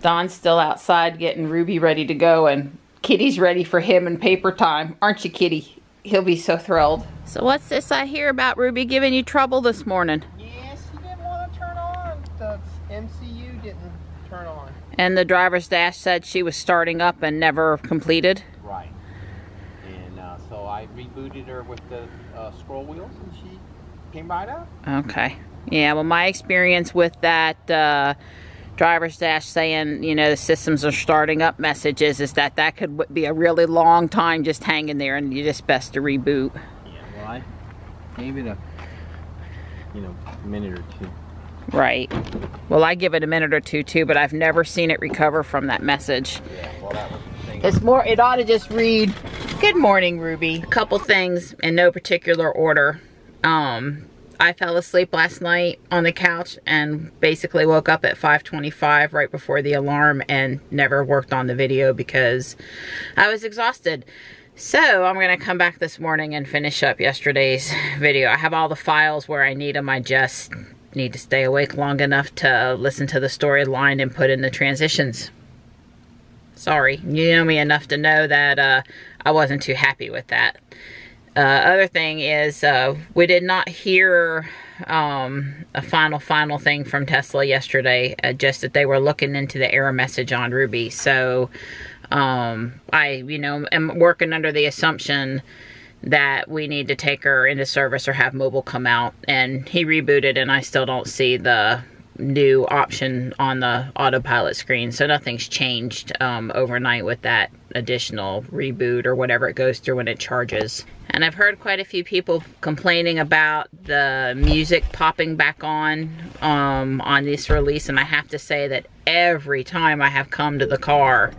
Don's still outside getting Ruby ready to go, and Kitty's ready for him and paper time. Aren't you, Kitty? He'll be so thrilled. So what's this I hear about Ruby giving you trouble this morning? Yes, she didn't want to turn on. The MCU didn't turn on. And the driver's dash said she was starting up and never completed? Right. And so I rebooted her with the scroll wheels, and she came right up. Okay. Yeah, well, my experience with that driver's dash saying, you know, the systems are starting up messages is that that could be a really long time just hanging there, and you're just best to reboot. Yeah, well, I gave it a, minute or two. Right. Well, I give it a minute or two too, but I've never seen it recover from that message. Yeah, well, that was the thing. It's more, it ought to just read, "Good morning, Ruby." A couple things in no particular order. I fell asleep last night on the couch and basically woke up at 5:25 right before the alarm and never worked on the video because I was exhausted. So I'm going to come back this morning and finish up yesterday's video. I have all the files where I need them. I just need to stay awake long enough to listen to the storyline and put in the transitions. Sorry, you know me enough to know that I wasn't too happy with that. Other thing is, we did not hear a final thing from Tesla yesterday, just that they were looking into the error message on Ruby. So I, am working under the assumption that we need to take her into service or have mobile come out. And he rebooted, and I still don't see the new option on the autopilot screen. So nothing's changed overnight with that additional reboot or whatever it goes through when it charges. And I've heard quite a few people complaining about the music popping back on this release, and I have to say that every time I have come to the car,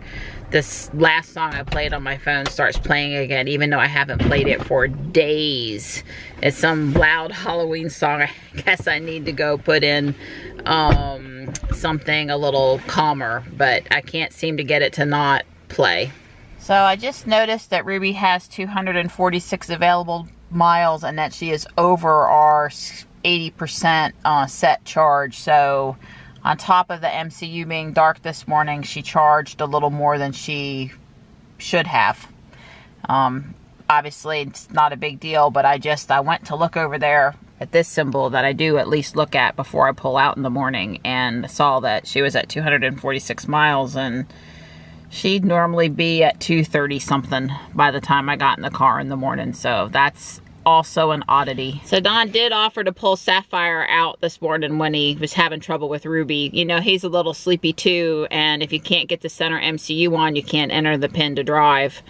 this last song I played on my phone starts playing again, even though I haven't played it for days. It's some loud Halloween song. I guess I need to go put in something a little calmer, but I can't seem to get it to not play. So I just noticed that Ruby has 246 available miles and that she is over our 80% set charge. So on top of the MCU being dark this morning, she charged a little more than she should have. Obviously, it's not a big deal, but I went to look over there at this symbol that I do at least look at before I pull out in the morning, and saw that she was at 246 miles, and she'd normally be at 230 something by the time I got in the car in the morning. So that's also an oddity. So Don did offer to pull Sapphire out this morning when he was having trouble with Ruby. You know, he's a little sleepy too, and if you can't get the center MCU on, you can't enter the pin to drive.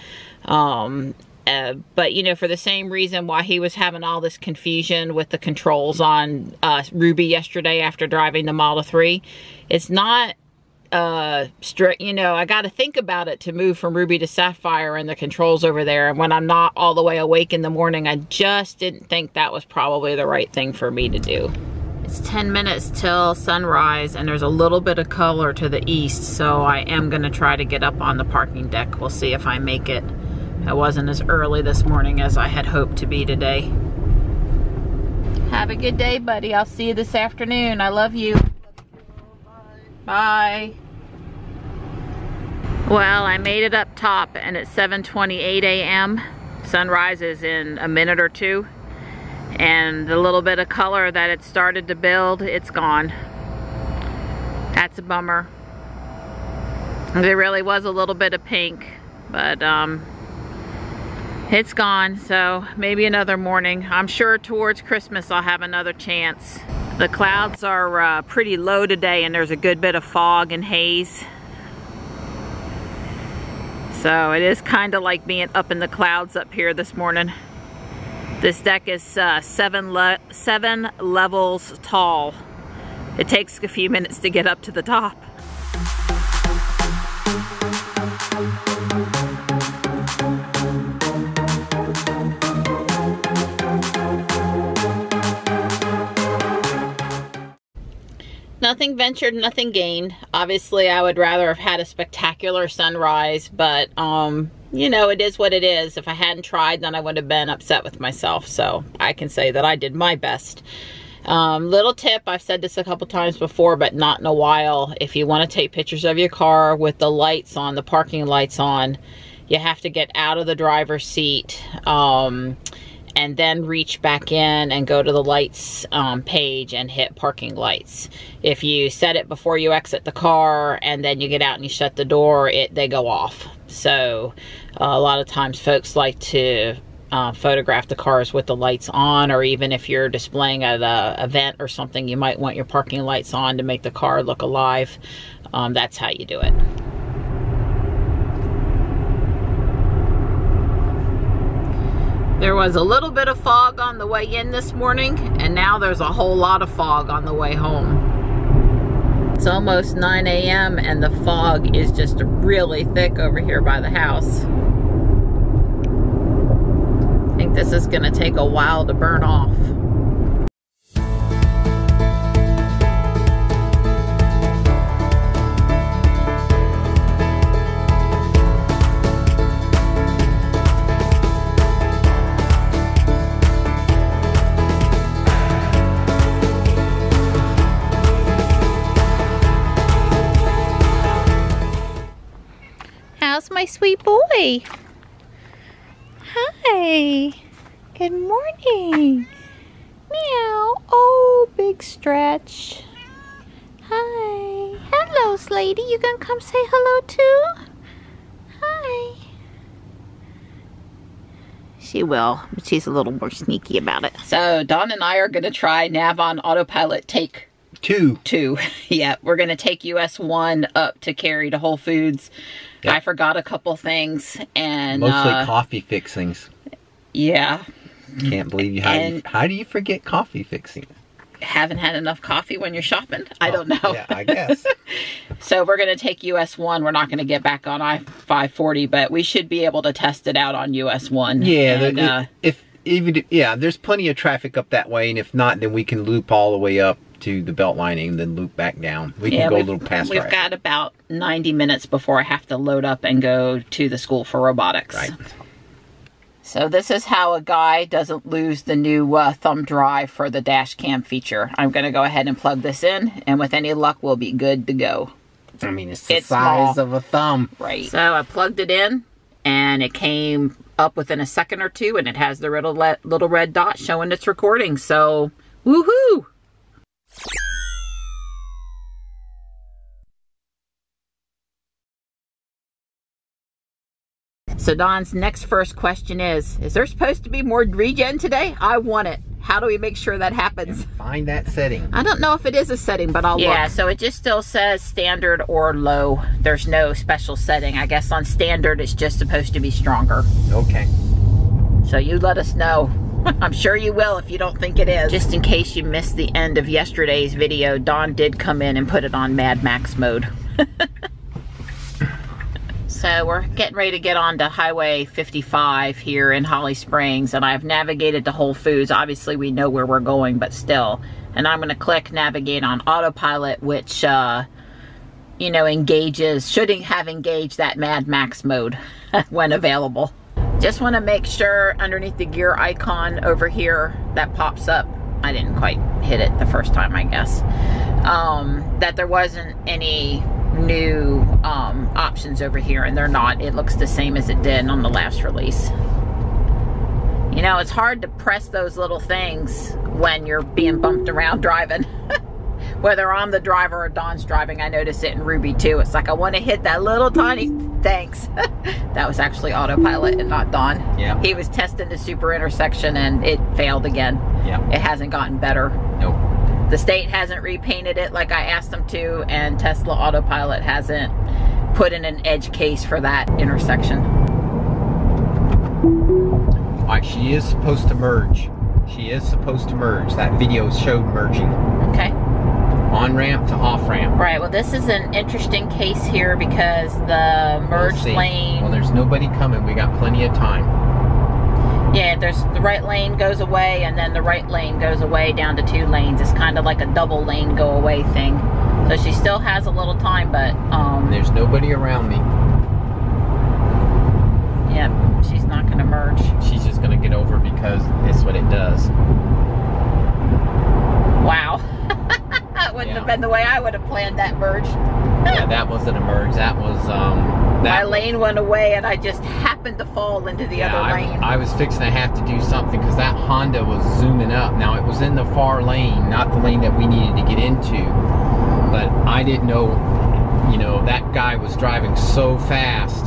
But for the same reason why he was having all this confusion with the controls on Ruby yesterday after driving the Model 3, it's not strict. I got to think about it to move from Ruby to Sapphire and the controls over there. And when I'm not all the way awake in the morning, I just didn't think that was probably the right thing for me to do. It's 10 minutes till sunrise, and there's a little bit of color to the east, so I am going to try to get up on the parking deck. We'll see if I make it. I wasn't as early this morning as I had hoped to be today. Have a good day, buddy. I'll see you this afternoon. I love you. Bye. Well, I made it up top, and it's 7:28 a.m. Sunrise is in a minute or two, and the little bit of color that it started to build, it's gone. That's a bummer. There really was a little bit of pink, but it's gone. So maybe another morning. I'm sure towards Christmas I'll have another chance. The clouds are pretty low today, and there's a good bit of fog and haze. So it is kind of like being up in the clouds up here this morning. This deck is 7 levels tall. It takes a few minutes to get up to the top. Nothing ventured, nothing gained. Obviously, I would rather have had a spectacular sunrise, but it is what it is. If I hadn't tried, then I would have been upset with myself. So I can say that I did my best. Little tip, I've said this a couple times before, but not in a while. If you want to take pictures of your car with the lights on, the parking lights on, you have to get out of the driver's seat and then reach back in and go to the lights page and hit parking lights. If you set it before you exit the car and then you get out and you shut the door, they go off. So a lot of times folks like to photograph the cars with the lights on, or even if you're displaying at an event or something, you might want your parking lights on to make the car look alive. That's how you do it. There was a little bit of fog on the way in this morning, and now there's a whole lot of fog on the way home. It's almost 9 a.m. and the fog is just really thick over here by the house. I think this is going to take a while to burn off. How's my sweet boy? Hi. Good morning. Meow. Oh, big stretch. Hi. Hello, Slady. You gonna come say hello too? Hi. She will, but she's a little more sneaky about it. So Dawn and I are gonna try Nav on Autopilot take two. Yeah, we're gonna take US 1 up to carry to Whole Foods. Yep. I forgot a couple things, and mostly coffee fixings. Yeah. Can't believe you. How do you forget coffee fixings? Haven't had enough coffee when you're shopping? I don't know. Yeah, I guess. So we're going to take US 1. We're not going to get back on I-540, but we should be able to test it out on US 1. Yeah, and, there's plenty of traffic up that way, and if not, then we can loop all the way up to the belt lining and then loop back down. We can go a little past. We've got about 90 minutes before I have to load up and go to the school for robotics. Right. So this is how a guy doesn't lose the new thumb drive for the dash cam feature. I'm going to go ahead and plug this in, and with any luck, we'll be good to go. I mean, it's the size of a thumb. Right. So I plugged it in, and it came up within a second or two, and it has the little red dot showing it's recording. So, woohoo! So Don's next first question is there supposed to be more regen today? I want it. How do we make sure that happens? Find that setting. I don't know if it is a setting, but I'll look. Yeah, so it just still says standard or low. There's no special setting. I guess on standard, it's just supposed to be stronger. Okay. So you let us know. I'm sure you will if you don't think it is. Just in case you missed the end of yesterday's video, Don did come in and put it on Mad Max mode. So we're getting ready to get on to Highway 55 here in Holly Springs, and I've navigated to Whole Foods. Obviously we know where we're going, but still. And I'm gonna click navigate on autopilot, which you know, should have engaged that Mad Max mode when available. Just want to make sure underneath the gear icon over here that pops up, I didn't quite hit it the first time, I guess, that there wasn't any new options over here, and they're not. It looks the same as it did on the last release. You know, it's hard to press those little things when you're being bumped around driving. Whether I'm the driver or Don's driving, I notice it in Ruby too. It's like I want to hit that little tiny, thanks. That was actually autopilot and not Don. Yeah. He was testing the super intersection and it failed again. Yeah. It hasn't gotten better. Nope. The state hasn't repainted it like I asked them to, and Tesla Autopilot hasn't put in an edge case for that intersection. All right, she is supposed to merge. She is supposed to merge. That video showed merging. Okay. On-ramp to off-ramp. Right, well this is an interesting case here because the merge lane... Well, there's nobody coming. We got plenty of time. Yeah, there's the right lane goes away, and then the right lane goes away down to 2 lanes. It's kind of like a double lane go away thing. So she still has a little time, but there's nobody around me. Yep, she's not gonna merge. She's just gonna get over because it's what it does. have been the way I would have planned that merge. Yeah, that wasn't a merge. That was my lane went away and I just happened to fall into the other lane. I was fixing to have to do something because that Honda was zooming up. Now it was in the far lane, not the lane that we needed to get into. But I didn't know, you know, that guy was driving so fast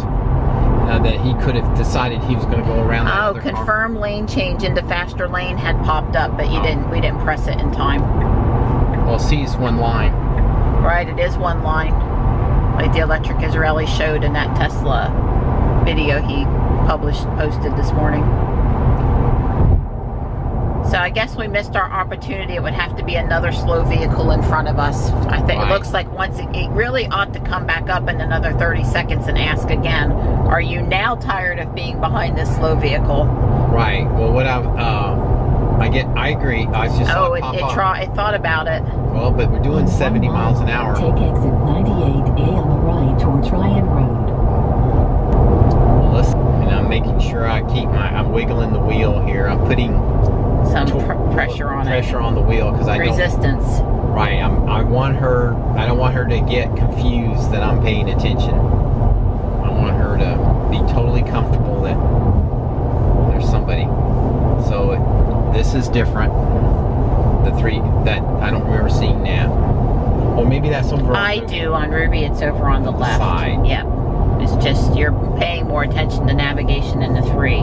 that he could have decided he was going to go around that other car. Confirm lane change into faster lane had popped up, but you didn't. We didn't press it in time. Well, see, it's one line. Right, it is one line. Like the Electric Israeli showed in that Tesla video he posted this morning. So I guess we missed our opportunity. It would have to be another slow vehicle in front of us. I think it looks like once it really ought to come back up in another 30 seconds and ask again, are you now tired of being behind this slow vehicle? Right. Well, what I agree. I just saw it pop up. It thought about it. Well, but we're doing 70 miles an hour. Take exit 98A on the right towards Ryan Road. Well, listen, and I'm making sure I'm wiggling the wheel here. I'm putting some pressure on the wheel because I resistance. Right. I don't want her to get confused that I'm paying attention. I want her to be totally comfortable that there's somebody. So this is different. The three that I don't remember seeing that. Or maybe that's over on I do. On Ruby, it's over on the left. Side. Yep. It's just you're paying more attention to navigation in the 3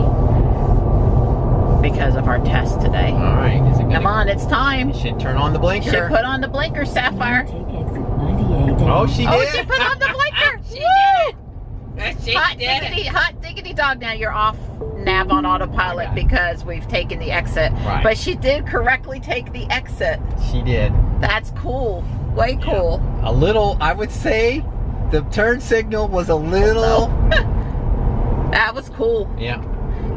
because of our test today. All right. Come on, it's time. You should turn on the blinker. Should put on the blinker, Sapphire. Take exit 98A. Oh, she did. Oh, she put on the blinker. She did it. Hot diggity dog. Now you're off nav on autopilot because we've taken the exit. Right. But she did correctly take the exit. She did. That's cool. Way cool. A little, I would say, the turn signal was a little. That was cool. Yeah.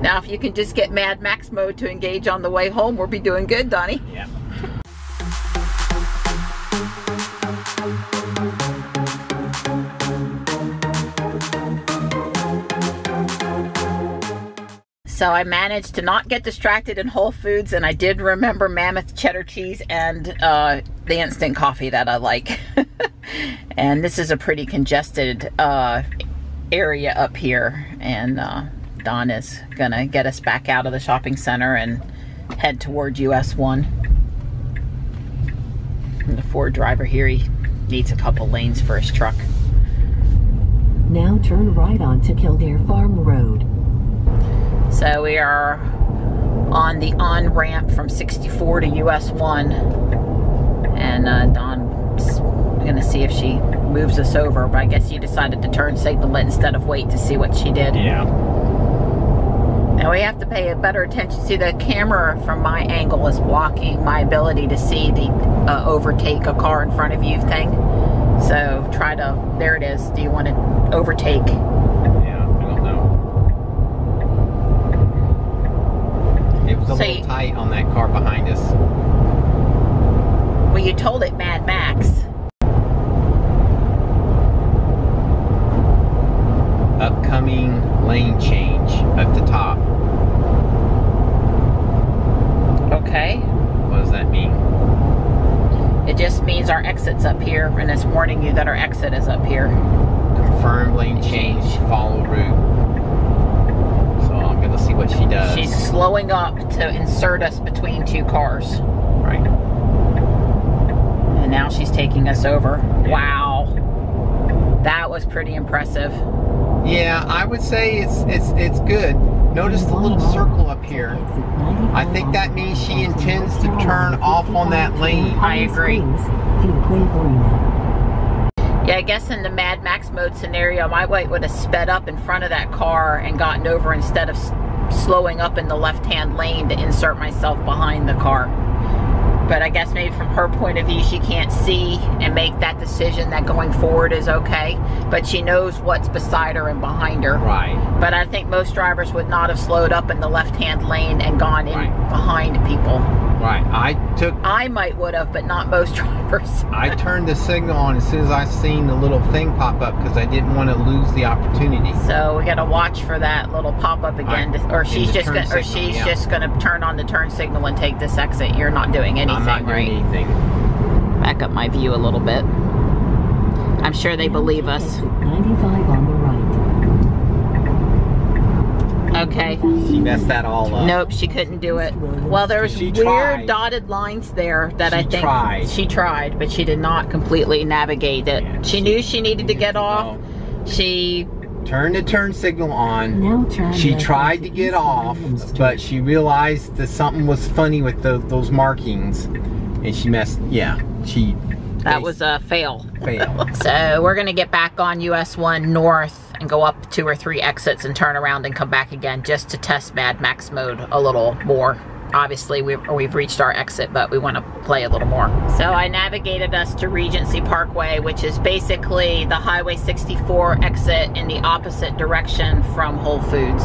Now, if you can just get Mad Max mode to engage on the way home, we'll be doing good, Donnie. Yeah. So I managed to not get distracted in Whole Foods, and I did remember Mammoth cheddar cheese and the instant coffee that I like. And this is a pretty congested area up here, and Don is gonna get us back out of the shopping center and head toward US 1. And the Ford driver here, he needs a couple lanes for his truck. Now turn right onto Kildare Farm Road. So we are on the on-ramp from 64 to US 1. And Dawn's gonna see if she moves us over, but I guess you decided to turn signal it instead of wait to see what she did. Yeah. Now we have to pay a better attention. See, the camera from my angle is blocking my ability to see the overtake a car in front of you thing. So try to, there it is. Do you want to overtake? It was a little tight on that car behind us. Well, you told it Mad Max. Upcoming lane change at the top. Okay. What does that mean? It just means our exit's up here, and it's warning you that our exit is up here. Confirm lane change, follow route. I'm gonna see what she does. She's slowing up to insert us between two cars. Right. And now she's taking us over. Yeah. Wow. That was pretty impressive. Yeah, I would say it's good. Notice the little circle up here. I think that means she intends to turn off on that lane. I agree. Yeah, I guess in the Mad Max mode scenario, my weight would have sped up in front of that car and gotten over instead of slowing up in the left-hand lane to insert myself behind the car. But I guess maybe from her point of view, she can't see and make that decision that going forward is okay. But she knows what's beside her and behind her. Right. But I think most drivers would not have slowed up in the left-hand lane and gone in behind people. Right. I might would have, but not most drivers. I turned the signal on as soon as I seen the little thing pop up because I didn't want to lose the opportunity. So we got to watch for that little pop up again, or she's just gonna turn on the turn signal and take this exit. You're not doing anything, I'm not doing anything. Back up my view a little bit. I'm sure they believe us. Exit 95 on the right. Okay. She messed that all up. Nope, she couldn't do it. Well, there's She weird tried. dotted lines there that I think tried. she tried, but she did not completely navigate it. Yeah, she knew she needed to get off. She turned the turn signal on. Now turn She left tried onto to get East off, William Street. but she realized that something was funny with those markings, and she messed. Yeah, that was a fail. failed. So we're gonna get back on US 1 North and go up 2 or 3 exits and turn around and come back again just to test Mad Max mode a little more. Obviously we've reached our exit, but we want to play a little more. So I navigated us to Regency Parkway, which is basically the Highway 64 exit in the opposite direction from Whole Foods.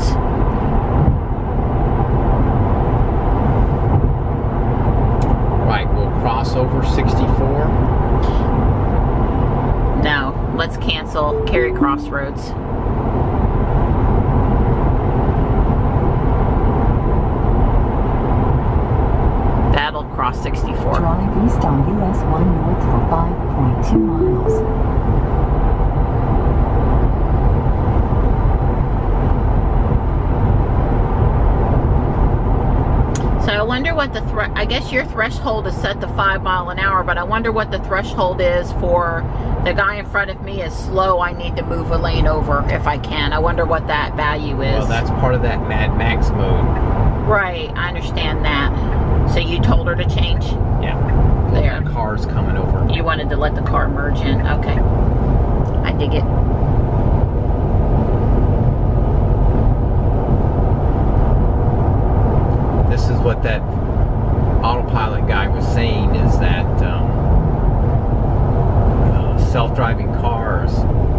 Right, we'll cross over 64. No, let's cancel Cary Crossroads. That'll cross 64. Drive east on US 1 North for 5.2 miles. So I wonder what the I guess your threshold is set to 5 miles an hour, but I wonder what the threshold is for the guy in front of me is slow. I need to move a lane over if I can. I wonder what that value is. Well, that's part of that Mad Max mode. Right, I understand that. So you told her to change? Yeah. There. The car's coming over. You wanted to let the car merge in. Okay. I dig it. This is what that autopilot guy was saying, is that self-driving cars,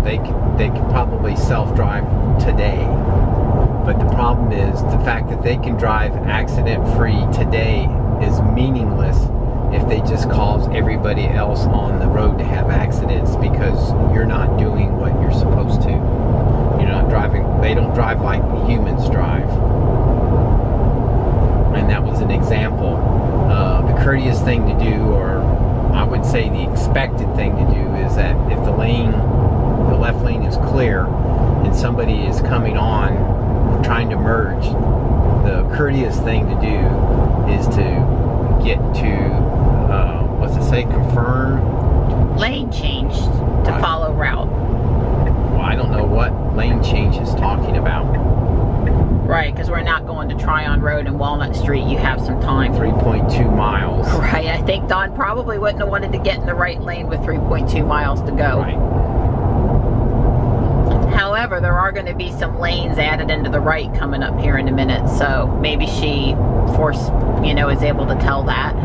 they could probably self-drive today, but the problem is the fact that they can drive accident-free today is meaningless if they just cause everybody else on the road to have accidents, because you're not doing what you're supposed to. You're not driving. They don't drive like humans drive. And that was an example. The courteous thing to do, or I would say the expected thing to do, is that if the left lane is clear and somebody is coming on trying to merge, the courteous thing to do is to get to, what's it say, confirm? Lane change to Right. follow route. Well, I don't know what lane change is talking about. Right, because we're not going to Tryon Road and Walnut Street. You have some time. 3.2 miles. Right, I think Don probably wouldn't have wanted to get in the right lane with 3.2 miles to go. Right. However, there are going to be some lanes added into the right coming up here in a minute, so maybe she is able to tell that. I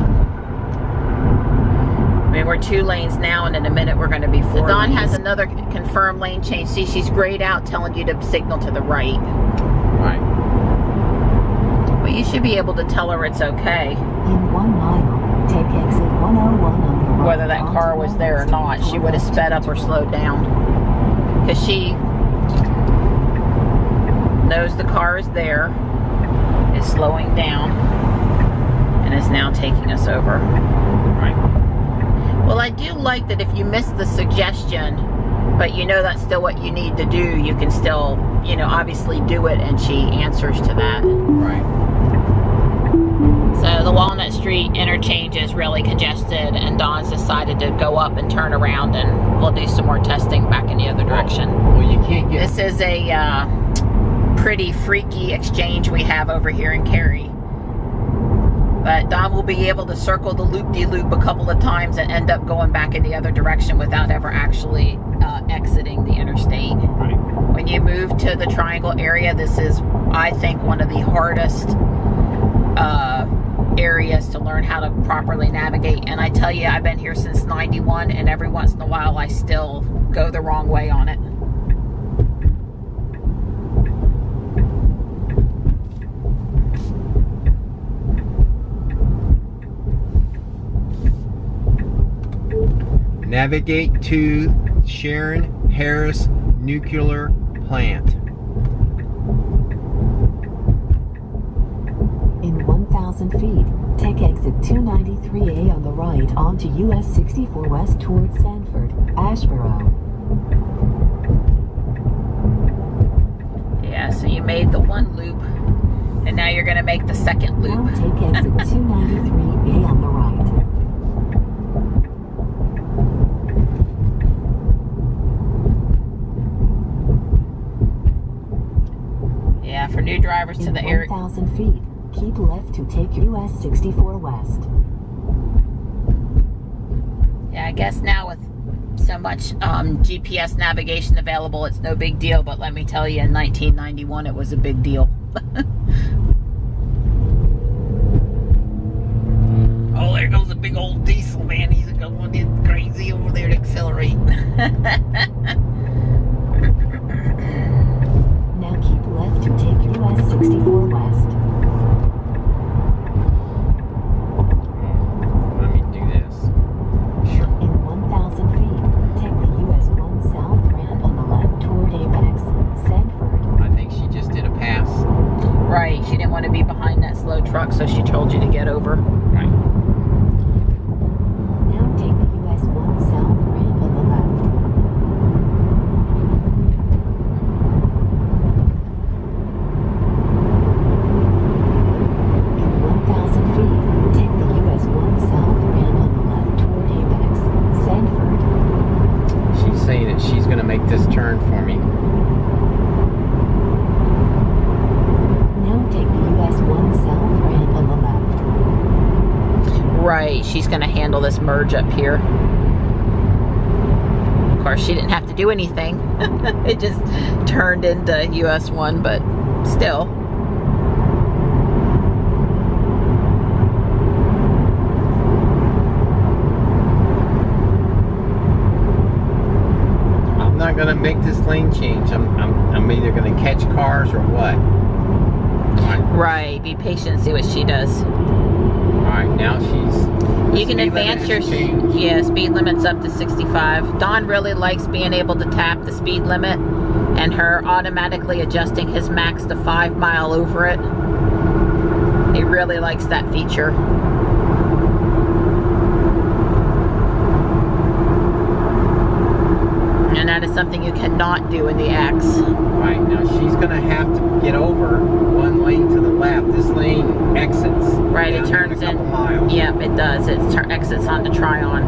mean, we're 2 lanes now, and in a minute we're going to be 4 Dawn lanes. has another confirmed lane change. See, she's grayed out telling you to signal to the right. Right. But you should be able to tell her it's okay. In 1 mile, take exit 101 on the right. Whether that car was there or not, she would have sped up or slowed down. Because she knows the car is there, is slowing down, and is now taking us over. Right. Well, I do like that if you miss the suggestion, but you know that's still what you need to do, you can still, obviously do it, and she answers to that. Right. So the Walnut Street interchange is really congested, and Dawn's decided to go up and turn around, and we'll do some more testing back in the other direction. Well, you can't get. This is a pretty freaky exchange we have over here in Cary. But Don will be able to circle the loop-de-loop a couple of times and end up going back in the other direction without ever actually exiting the interstate. Right. When you move to the Triangle area, this is, I think, one of the hardest areas to learn how to properly navigate. And I tell you, I've been here since '91, and every once in a while I still go the wrong way on it. Navigate to Sharon Harris Nuclear Plant. In 1,000 feet, take exit 293A on the right onto US 64 West towards Sanford, Ashboro. Yeah, so you made the one loop, and now you're going to make the second loop. Now take exit 293A on the right. Yeah, for new drivers to the area. 1,000 feet, keep left to take US 64 West. Yeah, I guess now with so much GPS navigation available, it's no big deal, but let me tell you, in 1991 it was a big deal. Oh, there goes a big old diesel, man. He's going crazy over there to accelerate. Now keep left to take US 64 West. Let me do this. Sure. In 1,000 feet, take the US 1 South ramp on the left toward Apex, Sanford. I think she just did a pass. Right, she didn't want to be behind that slow truck, so she told you to get over. Right. Now take the US 1 South ramp on the left. In 1,000 feet, take the US 1 South ramp on the left toward Apex, Sanford. She's saying that she's going to make this turn for me. Now take the US 1 South ramp on the left. Right, she's going to handle this merge up here. Of course, she didn't have to do anything. It just turned into US 1, but still. I'm not going to make this lane change. I'm either going to catch cars or what. Right, be patient and see what she does. Alright, now she's... You can advance your speed limit's up to 65. Don really likes being able to tap the speed limit and her automatically adjusting his max to 5 miles over it. He really likes that feature. And that is something you cannot do in the X. Right, now she's going to have to get over one lane to the left. This lane exits. Right, it turns in. Miles. Yep, it does. It exits onto Tryon.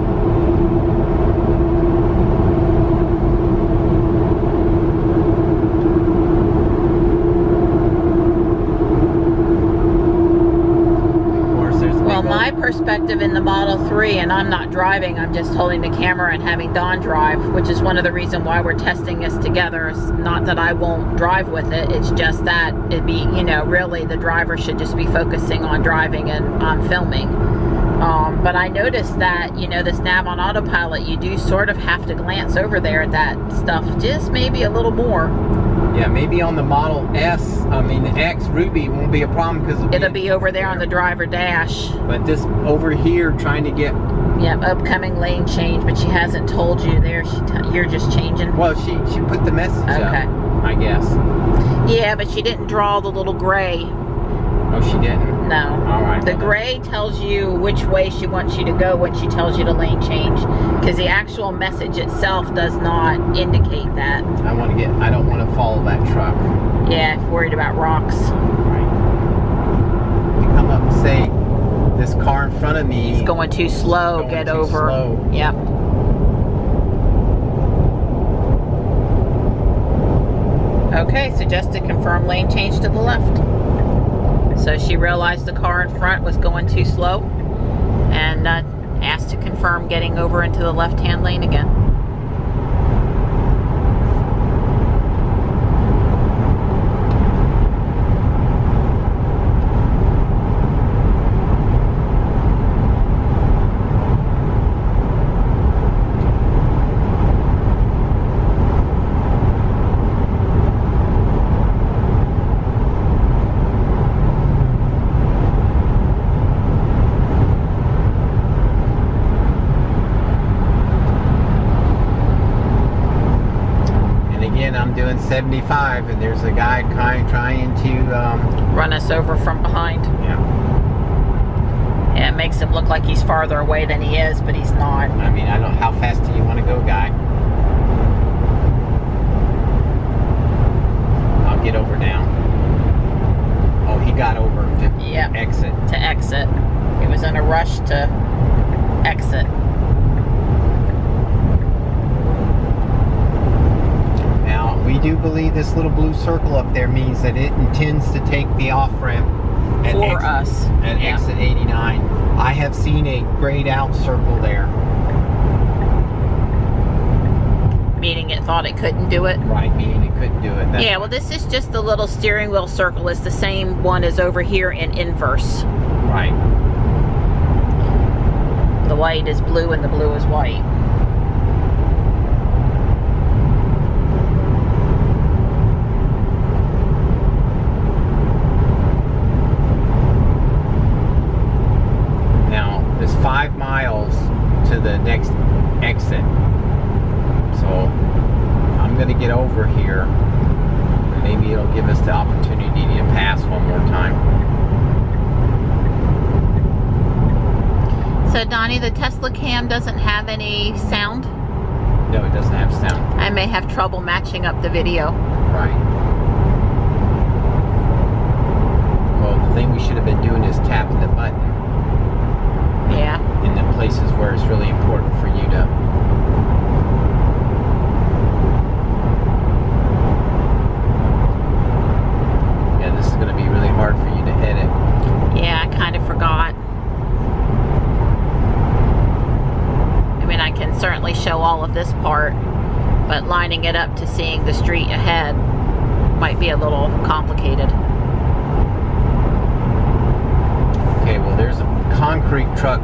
Well, my perspective in the Model 3, and I'm not driving, I'm just holding the camera and having Don drive, which is one of the reasons why we're testing this together. It's not that I won't drive with it, it's just that it'd be, you know, really the driver should just be focusing on driving and on filming. But I noticed that, you know, this nav on autopilot, you do sort of have to glance over there at that stuff just maybe a little more. Yeah, maybe on the Model S, the X Ruby won't be a problem because it'll be over there on the driver dash. But this over here trying to get... Yep, upcoming lane change, but she hasn't told you there. You're just changing. Well, she put the message up, I guess. Yeah, but she didn't draw the little gray. Oh, she didn't? No. All right. The gray tells you which way she wants you to go when she tells you to lane change, because the actual message itself does not indicate that. I don't want to follow that truck. Yeah, worried about rocks. Right. You come up and say, this car in front of me... It's going too slow, get over. Slow. Yep. Okay, so just to confirm, lane change to the left. So she realized the car in front was going too slow and asked to confirm getting over into the left-hand lane again. I'm doing 75 and there's a guy trying to run us over from behind. Yeah. Yeah, it makes him look like he's farther away than he is, but he's not. I mean, I don't know, how fast do you want to go, guy? I'll get over now. Oh, he got over to exit. To exit. He was in a rush to exit. Now, we do believe this little blue circle up there means that it intends to take the off-ramp at exit 89. I have seen a grayed out circle there. Meaning it thought it couldn't do it? Right, meaning it couldn't do it. Yeah, well, this is just the little steering wheel circle. It's the same one as over here in inverse. Right. The white is blue and the blue is white. Now, there's 5 miles to the next exit. So, I'm going to get over here. Maybe it'll give us the opportunity to pass one more time. So Donnie, the Tesla cam doesn't have any sound? No, it doesn't have sound. I may have trouble matching up the video. Right. Well, the thing we should have been doing is tapping the button. Yeah. In the places where it's really important for you to... Yeah, this is going to be really hard for you to edit. Yeah, I kind of forgot. I mean, I can certainly show all of this part, but lining it up to seeing the street ahead might be a little complicated. Okay, well, there's a concrete truck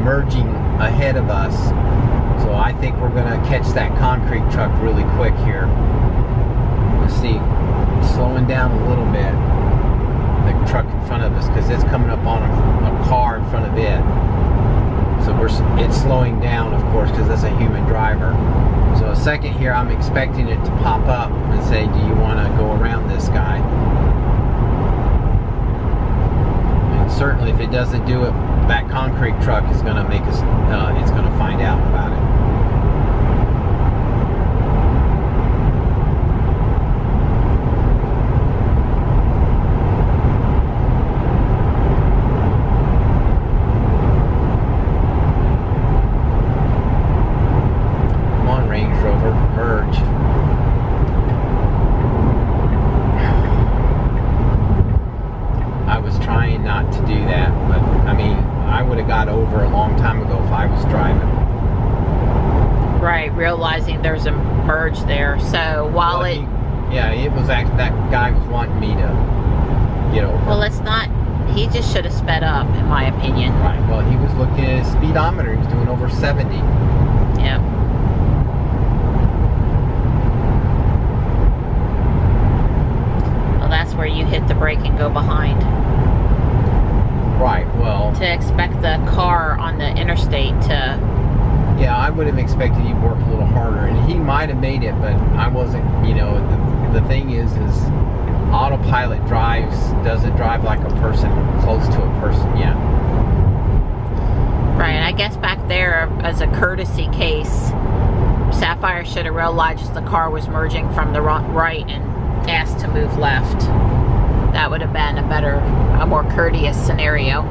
merging ahead of us, so I think we're going to catch that concrete truck really quick here. Let's see, slowing down a little bit, the truck in front of us, because it's coming up on a car in front of it. So it's slowing down, of course, because it's a human driver. So a second here, I'm expecting it to pop up and say, do you want to go around this guy? And certainly if it doesn't do it, that concrete truck is going to make us, it's going to find out about it. Realizing there's a merge there, so while it was actually, that guy was wanting me to get over. Well, it's not, he just should have sped up, in my opinion. Right, well, he was looking at his speedometer, he was doing over 70. Yeah. Well, that's where you hit the brake and go behind. Right, well, to expect the car on the interstate to... Yeah, I would have expected he'd work a little harder, and he might have made it, but I wasn't, you know, the thing is autopilot doesn't drive like a person, close to a person, yeah. Right, and I guess back there, as a courtesy case, Sapphire should have realized the car was merging from the right and asked to move left. That would have been a more courteous scenario.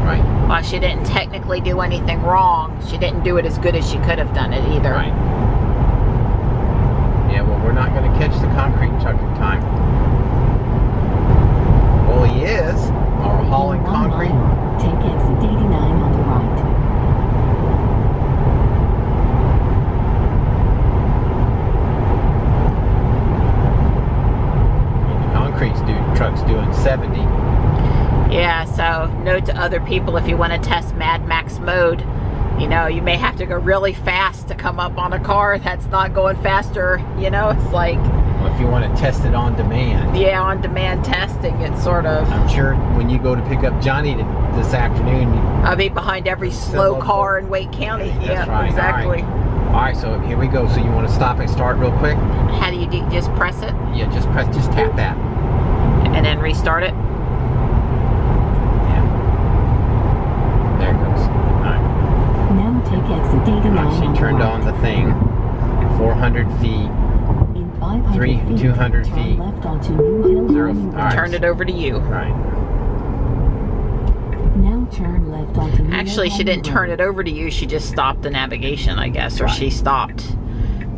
Right. While she didn't technically do anything wrong, she didn't do it as good as she could have done it either. Right. Yeah, well, we're not going to catch the concrete truck in time. Well, he is. Our hauling concrete. Take exit 89 on the right. The concrete truck's doing 70. Yeah, so note to other people, if you want to test Mad Max mode, you know, you may have to go really fast to come up on a car that's not going faster, you know, it's like... Well, if you want to test it on demand. Yeah, on demand testing, it's sort of... I'm sure when you go to pick up Johnny this afternoon... I'll be behind every slow car in Wake County. That's yeah, right. Exactly. All right, so here we go. So you want to stop and start real quick? How do you do? Just press it? Yeah, just tap that. And then restart it? There it turned on the thing. 400 feet. In 500 feet, 200 turn feet. left onto New Hill Zero. Avenue. All right. Turned it over to you. Right. Now turn left onto New Actually, Hill she didn't Avenue. turn it over to you. She just stopped the navigation, I guess, or Right. she stopped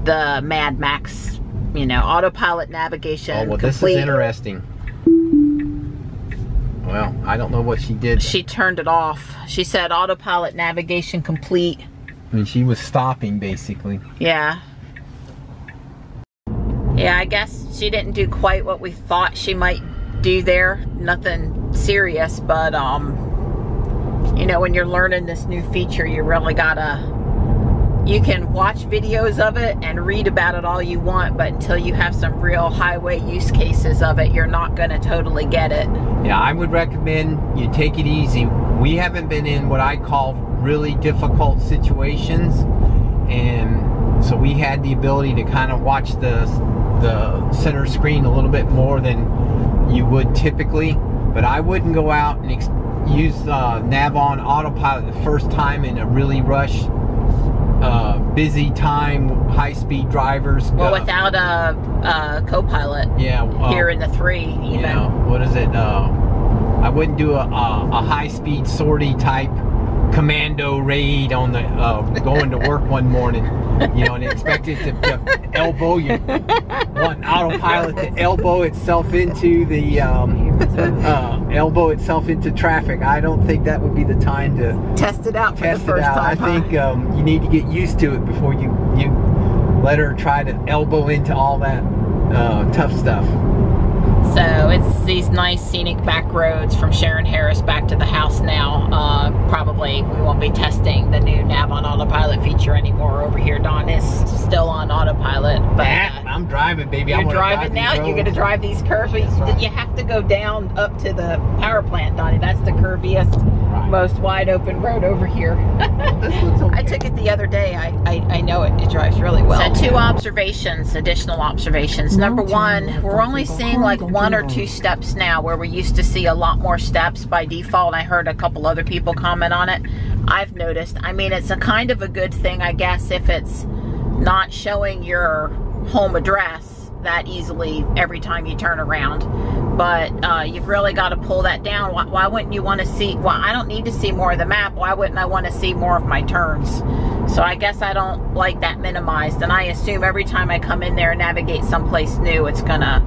the Mad Max, you know, autopilot navigation. Oh, well, this complete. is interesting. Well, I don't know what she did. She turned it off. She said autopilot navigation complete. I mean, she was stopping, basically. Yeah. Yeah, I guess she didn't do quite what we thought she might do there. Nothing serious, but you know, when you're learning this new feature, you really gotta, you can watch videos of it and read about it all you want, but until you have some real highway use cases of it, you're not gonna totally get it. Yeah, I would recommend you take it easy. We haven't been in what I call really difficult situations, and so we had the ability to kind of watch the center screen a little bit more than you would typically. But I wouldn't go out and use nav on autopilot the first time in a really rush, busy time, high-speed drivers. Well, without a co-pilot. Yeah, here in the 3 even. You know, what is it? I wouldn't do a high-speed sortie type commando raid on the going to work one morning, you know, and expect it to elbow you. Want autopilot to elbow itself into the traffic. I don't think that would be the time to Test it out for the test it first out. time. I think you need to get used to it before you let her try to elbow into all that tough stuff. So it's these nice scenic back roads from Sharon Harris back to the house now. Probably we won't be testing the new nav on autopilot feature anymore over here. Don is still on autopilot, but I'm driving, baby. you're driving now. You're going to drive these curves. You have to go down up to the power plant, Donnie. That's the curviest, most wide open road over here. I took it the other day. I know it drives really well. So 2 observations, additional observations. Number 1, we're only seeing like 1 or 2 steps now, where we used to see a lot more steps by default. I heard a couple other people comment on it. I've noticed. I mean, it's a kind of a good thing, I guess, if it's not showing your home address that easily every time you turn around. But you've really got to pull that down. Why wouldn't you want to see, well, I don't need to see more of the map. Why wouldn't I want to see more of my turns? So I guess I don't like that minimized. And I assume every time I come in there and navigate someplace new, it's gonna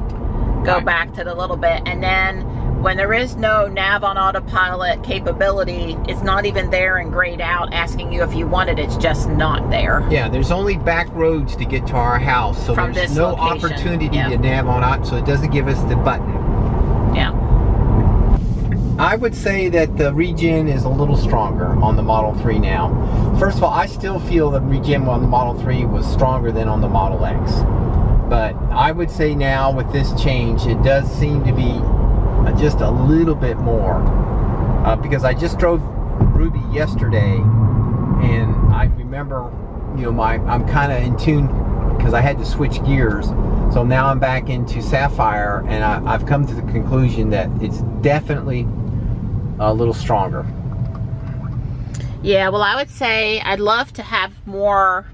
go back to the little bit. And then when there is no nav on autopilot capability, it's not even there and grayed out asking you if you want it. It's just not there. Yeah, there's only back roads to get to our house, so From there's this no location. opportunity Yeah. to nav on it, so it doesn't give us the button. Yeah. I would say that the regen is a little stronger on the Model 3 now. First of all, I still feel the regen on the Model 3 was stronger than on the Model X. But I would say now with this change, it does seem to be just a little bit more. Because I just drove Ruby yesterday, and I remember, you know, I'm kind of in tune because I had to switch gears. So now I'm back into Sapphire, and I've come to the conclusion that it's definitely a little stronger. Yeah, well, I would say I'd love to have more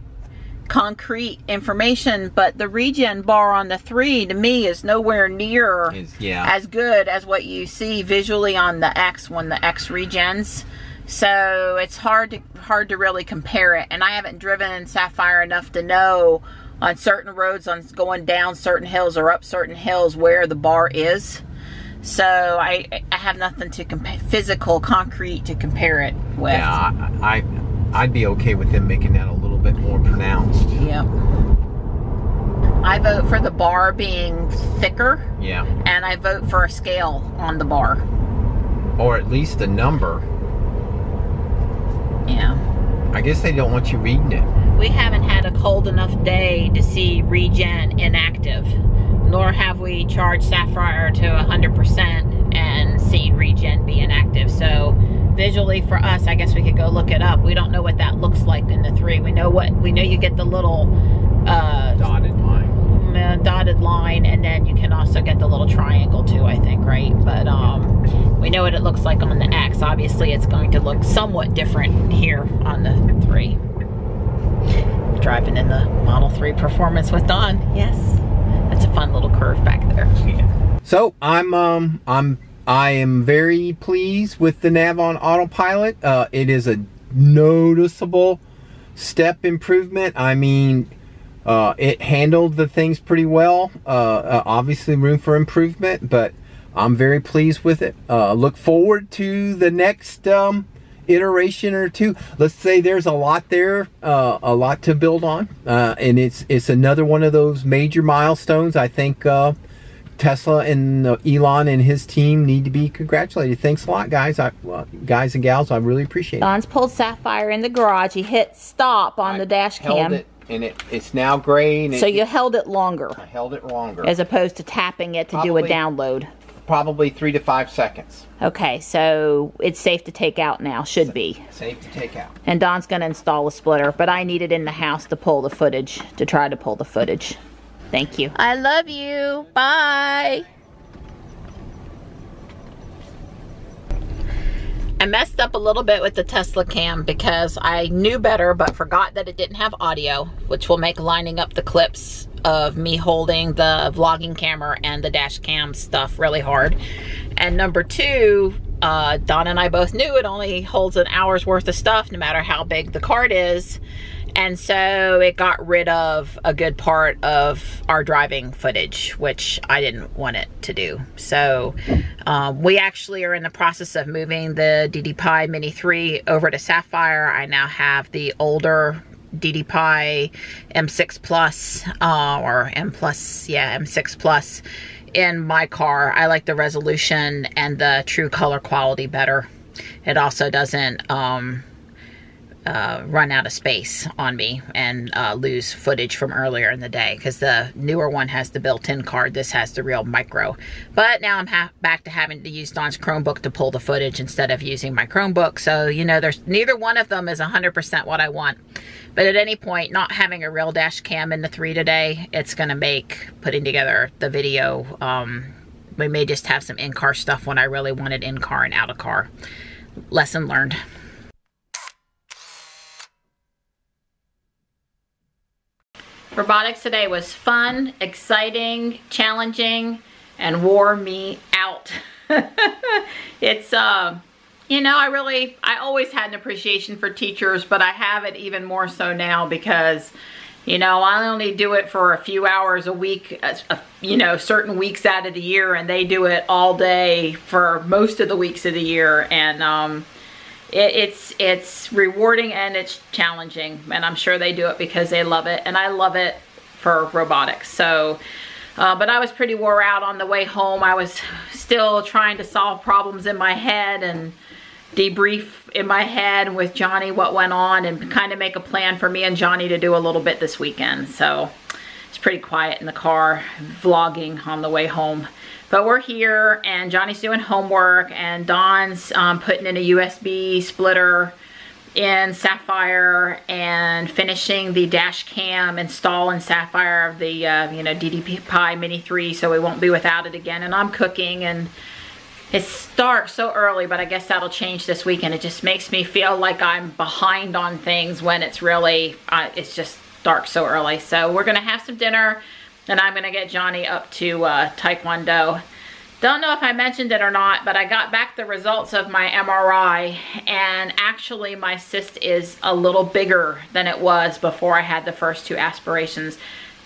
concrete information, but the regen bar on the 3 to me is nowhere near as good as what you see visually on the X when the X regens. So it's hard to really compare it, and I haven't driven Sapphire enough to know on certain roads, on going down certain hills or up certain hills, where the bar is. So I have nothing to compare, physical, concrete to compare it with. Yeah, I'd be okay with them making that a little bit more pronounced. Yep. I vote for the bar being thicker. Yeah. And I vote for a scale on the bar. Or at least a number. Yeah. I guess they don't want you reading it. We haven't had a cold enough day to see regen inactive, nor have we charged Sapphire to 100% and seen regen be inactive. So visually for us, I guess we could go look it up. We don't know what that looks like in the 3. We know you get the little dotted line, and then you can also get the little triangle too, I think, right? But we know what it looks like on the X. Obviously it's going to look somewhat different here on the 3. driving in the Model 3 Performance with Dawn. Yes, that's a fun little curve back there. So I am very pleased with the nav on autopilot. It is a noticeable step improvement. I mean, it handled the things pretty well. Obviously room for improvement, but I'm very pleased with it. Look forward to the next iteration or two. Let's say there's a lot there, a lot to build on, and it's another one of those major milestones. I think Tesla and Elon and his team need to be congratulated. Thanks a lot, guys. Guys and gals, I really appreciate it. Don's pulled Sapphire in the garage. He hit stop on the dash cam. It, and it's now gray. And so you held it longer. I held it longer. As opposed to tapping it to do a download. Probably 3 to 5 seconds. Okay, so it's safe to take out now. Should be. Safe to take out. And Don's going to install a splitter, but I need it in the house to pull the footage, to try to pull the footage. Thank you. I love you. Bye. I messed up a little bit with the Tesla cam because I knew better but forgot that it didn't have audio, which will make lining up the clips of me holding the vlogging camera and the dash cam stuff really hard. And number two, Don and I both knew it only holds an hour's worth of stuff no matter how big the card is. And so it got rid of a good part of our driving footage, which I didn't want it to do. So we actually are in the process of moving the DD Mini 3 over to Sapphire. I now have the older DD M6 Plus, or M Plus, yeah, M6 Plus in my car. I like the resolution and the true color quality better. It also doesn't run out of space on me and lose footage from earlier in the day, because the newer one has the built-in card. This has the real micro. But now I'm back to having to use Don's Chromebook to pull the footage instead of using my Chromebook. So, you know, there's neither one of them is 100% what I want. But at any point, not having a real dash cam in the 3 today, it's going to make putting together the video, we may just have some in-car stuff when I really wanted in-car and out-of-car. Lesson learned. Robotics today was fun, exciting, challenging, and wore me out. It's, you know, I always had an appreciation for teachers, but I have it even more so now because, you know, I only do it for a few hours a week, you know, certain weeks out of the year, and they do it all day for most of the weeks of the year. And, it's rewarding and it's challenging, and I'm sure they do it because they love it, and I love it for robotics. So, but I was pretty wore out on the way home. I was still trying to solve problems in my head and debrief in my head with Johnny what went on, and kind of make a plan for me and Johnny to do a little bit this weekend. So it's pretty quiet in the car, vlogging on the way home. But we're here, and Johnny's doing homework, and Don's putting in a USB splitter in Sapphire and finishing the dash cam install in Sapphire of the you know, DD Mini 3, so we won't be without it again. And I'm cooking, and it's dark so early, but I guess that'll change this weekend. It just makes me feel like I'm behind on things when it's really, it's just dark so early. So we're gonna have some dinner, and I'm gonna get Johnny up to Taekwondo. Don't know if I mentioned it or not, but I got back the results of my MRI, and actually my cyst is a little bigger than it was before I had the first 2 aspirations.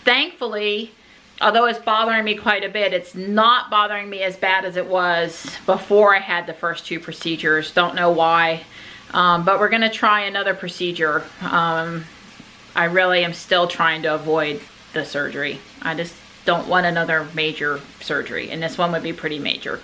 Thankfully, although it's bothering me quite a bit, it's not bothering me as bad as it was before I had the first 2 procedures. Don't know why, but we're gonna try another procedure. I really am still trying to avoid the surgery. I just don't want another major surgery, and this one would be pretty major.